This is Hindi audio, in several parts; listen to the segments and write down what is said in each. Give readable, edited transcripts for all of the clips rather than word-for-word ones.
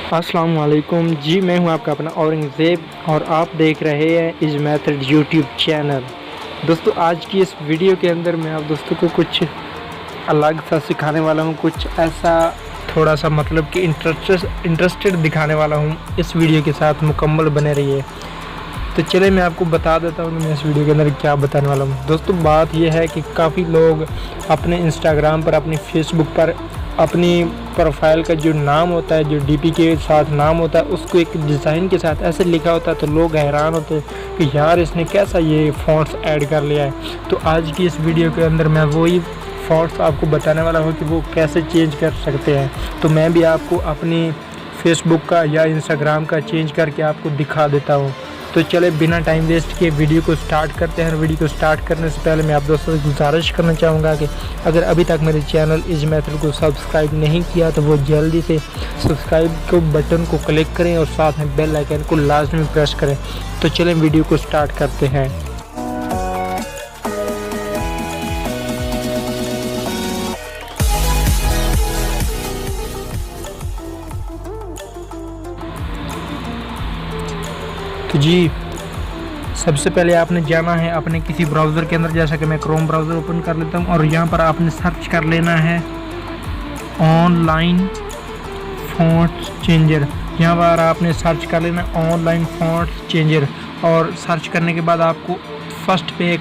अस्सलाम वालेकुम जी, मैं हूं आपका अपना औरंगज़ेब और आप देख रहे हैं इज मेथड यूट्यूब चैनल। दोस्तों, आज की इस वीडियो के अंदर मैं आप दोस्तों को कुछ अलग सा सिखाने वाला हूं, कुछ ऐसा थोड़ा सा मतलब कि इंटरेस्टेड दिखाने वाला हूं। इस वीडियो के साथ मुकम्मल बने रहिए। तो चले मैं आपको बता देता हूँ मैं इस वीडियो के अंदर क्या बताने वाला हूँ। दोस्तों, बात यह है कि काफ़ी लोग अपने इंस्टाग्राम पर, अपनी फेसबुक पर अपनी प्रोफाइल का जो नाम होता है, जो डीपी के साथ नाम होता है, उसको एक डिज़ाइन के साथ ऐसे लिखा होता है तो लोग हैरान होते हैं कि यार इसने कैसा ये फ़ॉन्ट्स ऐड कर लिया है। तो आज की इस वीडियो के अंदर मैं वही फ़ॉन्ट्स आपको बताने वाला हूँ कि वो कैसे चेंज कर सकते हैं। तो मैं भी आपको अपनी फेसबुक का या इंस्टाग्राम का चेंज करके आपको दिखा देता हूँ। तो चले बिना टाइम वेस्ट किए वीडियो को स्टार्ट करते हैं। वीडियो को स्टार्ट करने से पहले मैं आप दोस्तों से गुजारिश करना चाहूँगा कि अगर अभी तक मेरे चैनल इज मेथड को सब्सक्राइब नहीं किया तो वो जल्दी से सब्सक्राइब को बटन को क्लिक करें और साथ में बेल आइकन को लाजमी प्रेस करें। तो चलें वीडियो को स्टार्ट करते हैं। तो जी, सबसे पहले आपने जाना है अपने किसी ब्राउज़र के अंदर, जैसा कि मैं क्रोम ब्राउज़र ओपन कर लेता हूँ और यहाँ पर आपने सर्च कर लेना है ऑनलाइन फ़ॉन्ट्स चेंजर। यहाँ पर आपने सर्च कर लेना ऑनलाइन फ़ॉन्ट्स चेंजर और सर्च करने के बाद आपको फर्स्ट पे एक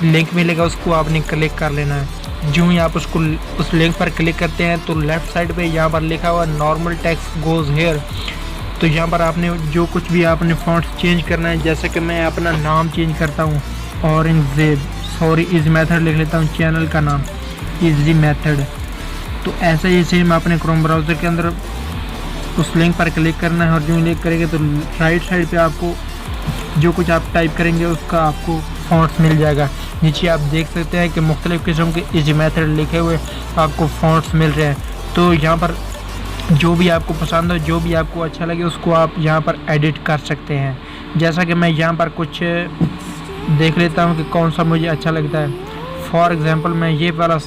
लिंक मिलेगा, उसको आपने क्लिक कर लेना है। जो ही आप उस लिंक पर क्लिक करते हैं तो लेफ़्ट साइड पे यहाँ पर लिखा हुआ नॉर्मल टेक्स्ट गोज़ हेयर। तो यहाँ पर आपने जो कुछ भी आपने फ़ॉन्ट्स चेंज करना है, जैसे कि मैं अपना नाम चेंज करता हूँ औरंगज़ेब, सॉरी इज मेथड लिख लेता हूँ, चैनल का नाम इजी मेथड। तो ऐसा ही सेम अपने क्रोम ब्राउज़र के अंदर उस लिंक पर क्लिक करना है और जो क्लिक करेंगे तो राइट साइड पे आपको जो कुछ आप टाइप करेंगे उसका आपको फ़ॉन्ट्स मिल जाएगा। नीचे आप देख सकते हैं कि मुख्तलिफ़ किस्म के इजी मेथड लिखे हुए आपको फ़ॉन्ट्स मिल रहे हैं। तो यहाँ पर जो भी आपको पसंद हो, जो भी आपको अच्छा लगे, उसको आप यहाँ पर एडिट कर सकते हैं। जैसा कि मैं यहाँ पर कुछ देख लेता हूँ कि कौन सा मुझे अच्छा लगता है। फॉर एग्ज़ाम्पल मैं ये वाला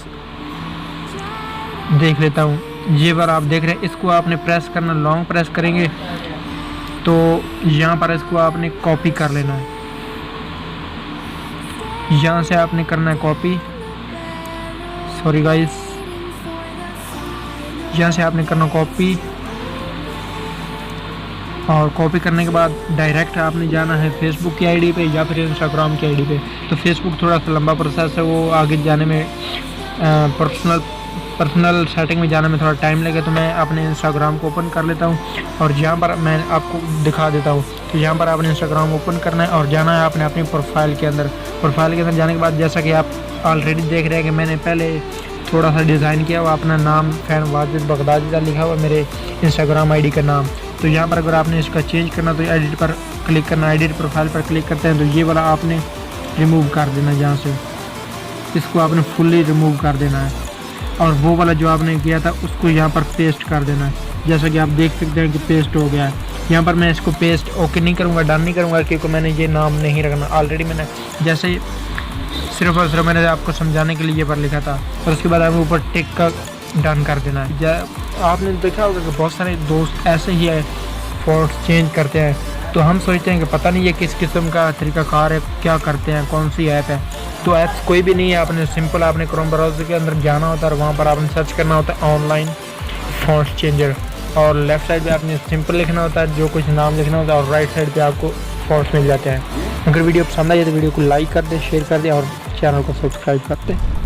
देख लेता हूँ। ये वाला आप देख रहे हैं, इसको आपने प्रेस करना, लॉन्ग प्रेस करेंगे तो यहाँ पर इसको आपने कॉपी कर लेना है। यहाँ से आपने करना है कॉपी, सॉरी गाइस, यहाँ से आपने करना कॉपी और कॉपी करने के बाद डायरेक्ट आपने जाना है फेसबुक की आईडी पे या फिर इंस्टाग्राम की आईडी पे। तो फेसबुक थोड़ा सा लंबा प्रोसेस है, वो आगे जाने में पर्सनल सेटिंग में जाने में थोड़ा टाइम लगे। तो मैं अपने इंस्टाग्राम को ओपन कर लेता हूँ और यहाँ पर मैं आपको दिखा देता हूँ। तो यहाँ पर आपने इंस्टाग्राम ओपन करना है और जाना है आपने अपनी प्रोफाइल के अंदर। प्रोफाइल के अंदर जाने के बाद जैसा कि आप ऑलरेडी देख रहे हैं कि मैंने पहले थोड़ा सा डिज़ाइन किया हुआ, अपना नाम फैन वाजिद बगदादी का लिखा हुआ मेरे इंस्टाग्राम आईडी का नाम। तो यहाँ पर अगर आपने इसका चेंज करना तो एडिट पर क्लिक करना, एडिट प्रोफाइल पर क्लिक करते हैं तो ये वाला आपने रिमूव कर देना, यहाँ से इसको आपने फुल्ली रिमूव कर देना है और वो वाला जो आपने किया था उसको यहाँ पर पेस्ट कर देना है। जैसा कि आप देख सकते हैं कि पेस्ट हो गया है। यहाँ पर मैं इसको पेस्ट ओके नहीं करूँगा, डन नहीं करूँगा, क्योंकि मैंने ये नाम नहीं रखना। ऑलरेडी मैंने जैसे सिर्फ और सिर्फ मैंने आपको समझाने के लिए ये पर लिखा था और उसके बाद हमें ऊपर टिक का डन कर देना है। आपने देखा होगा कि बहुत सारे दोस्त ऐसे ही है फ़ॉन्ट्स चेंज करते हैं। तो हम सोचते हैं कि पता नहीं ये किस किस्म का तरीक़ाकार है, क्या करते हैं, कौन सी ऐप है। तो ऐप्स कोई भी नहीं है, आपने सिंपल आपने क्रोम ब्राउज़र के अंदर जाना होता है और वहाँ पर आपने सर्च करना होता है ऑनलाइन फ़ॉन्ट्स चेंजर और लेफ़्ट साइड पे आपने सिंपल लिखना होता है, जो कुछ नाम लिखना होता है और राइट साइड पे आपको फ़ॉन्ट्स मिल जाते हैं। अगर वीडियो पसंद आई तो वीडियो को लाइक कर दें, शेयर कर दें और चैनल को सब्सक्राइब कर दें।